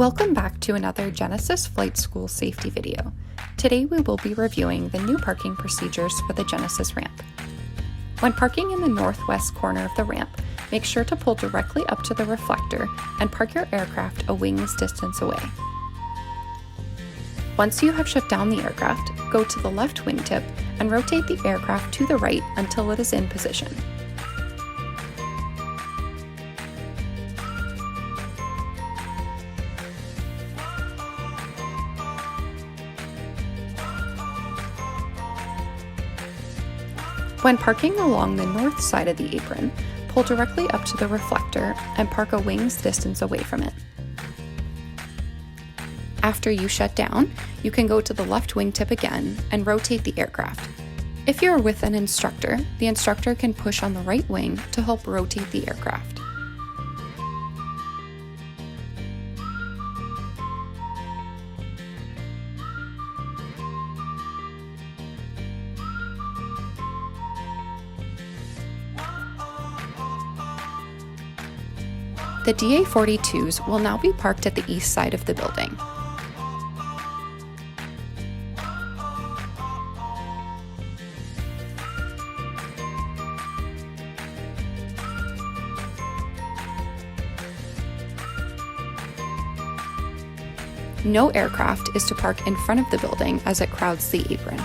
Welcome back to another Genesis Flight School safety video. Today we will be reviewing the new parking procedures for the Genesis ramp. When parking in the northwest corner of the ramp, make sure to pull directly up to the reflector and park your aircraft a wing's distance away. Once you have shut down the aircraft, go to the left wingtip and rotate the aircraft to the right until it is in position. When parking along the north side of the apron, pull directly up to the reflector and park a wing's distance away from it. After you shut down, you can go to the left wingtip again and rotate the aircraft. If you are with an instructor, the instructor can push on the right wing to help rotate the aircraft. The DA-42s will now be parked at the east side of the building. No aircraft is to park in front of the building as it crowds the apron.